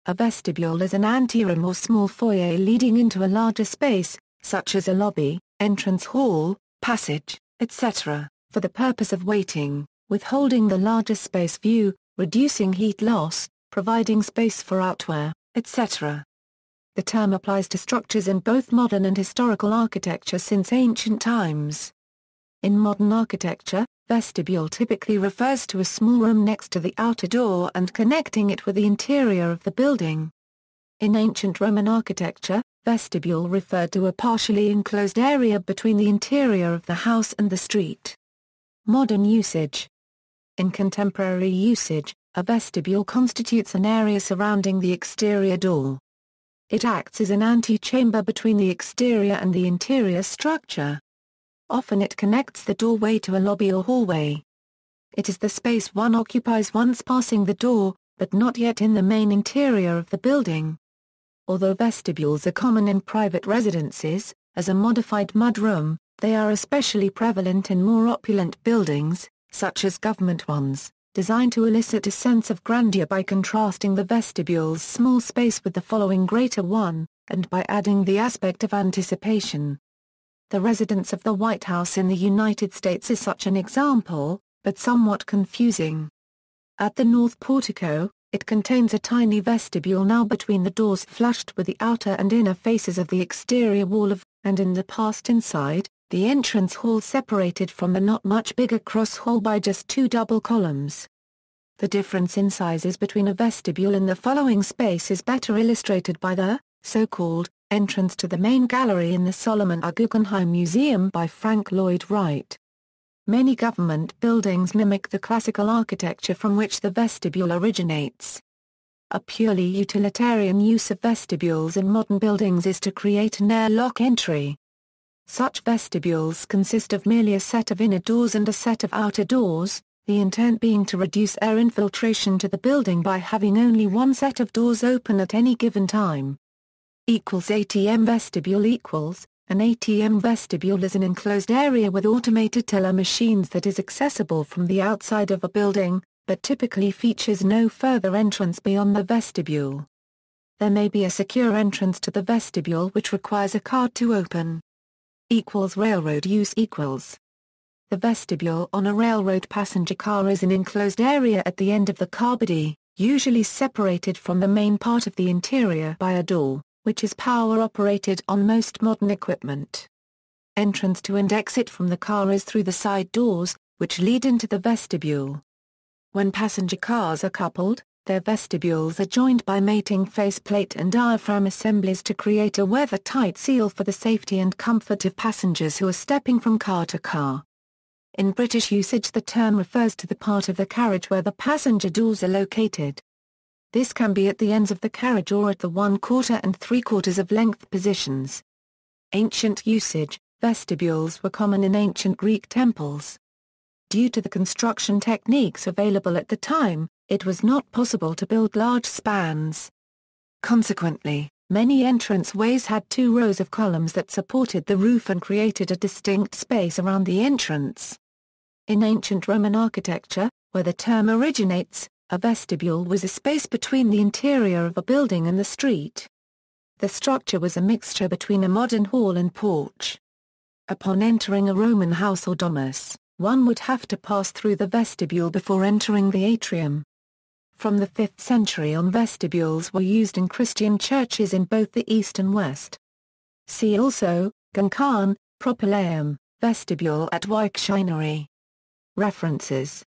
A vestibule is an anteroom or small foyer leading into a larger space, such as a lobby, entrance hall, passage, etc., for the purpose of waiting, withholding the larger space view, reducing heat loss, providing space for outwear, etc. The term applies to structures in both modern and historical architecture since ancient times. In modern architecture, vestibule typically refers to a small room next to the outer door and connecting it with the interior of the building. In ancient Roman architecture, vestibule referred to a partially enclosed area between the interior of the house and the street. Modern usage. In contemporary usage, a vestibule constitutes an area surrounding the exterior door. It acts as an antechamber between the exterior and the interior structure. Often it connects the doorway to a lobby or hallway. It is the space one occupies once passing the door, but not yet in the main interior of the building. Although vestibules are common in private residences, as a modified mudroom, they are especially prevalent in more opulent buildings, such as government ones, designed to elicit a sense of grandeur by contrasting the vestibule's small space with the following greater one, and by adding the aspect of anticipation. The residence of the White House in the United States is such an example, but somewhat confusing. At the north portico, it contains a tiny vestibule now between the doors flushed with the outer and inner faces of the exterior wall of, and in the past inside, the entrance hall separated from the not much bigger cross hall by just 2 double columns. The difference in sizes between a vestibule and the following space is better illustrated by the, so-called, entrance to the main gallery in the Solomon R. Guggenheim Museum by Frank Lloyd Wright. Many government buildings mimic the classical architecture from which the vestibule originates. A purely utilitarian use of vestibules in modern buildings is to create an airlock entry. Such vestibules consist of merely a set of inner doors and a set of outer doors, the intent being to reduce air infiltration to the building by having only one set of doors open at any given time. ATM vestibule equals, an ATM vestibule is an enclosed area with automated teller machines that is accessible from the outside of a building, but typically features no further entrance beyond the vestibule. There may be a secure entrance to the vestibule which requires a card to open. Railroad use equals. The vestibule on a railroad passenger car is an enclosed area at the end of the car body, usually separated from the main part of the interior by a door, which is power-operated on most modern equipment. Entrance to and exit from the car is through the side doors, which lead into the vestibule. When passenger cars are coupled, their vestibules are joined by mating faceplate and diaphragm assemblies to create a weather-tight seal for the safety and comfort of passengers who are stepping from car to car. In British usage, the term refers to the part of the carriage where the passenger doors are located. This can be at the ends of the carriage or at the 1/4 and 3/4 of length positions. Ancient usage. Vestibules were common in ancient Greek temples. Due to the construction techniques available at the time, it was not possible to build large spans. Consequently, many entranceways had 2 rows of columns that supported the roof and created a distinct space around the entrance. In ancient Roman architecture, where the term originates, a vestibule was a space between the interior of a building and the street. The structure was a mixture between a modern hall and porch. Upon entering a Roman house or domus, one would have to pass through the vestibule before entering the atrium. From the 5th century on, vestibules were used in Christian churches in both the East and West. See also, Guncan, Propylaeum, vestibule at Wyke References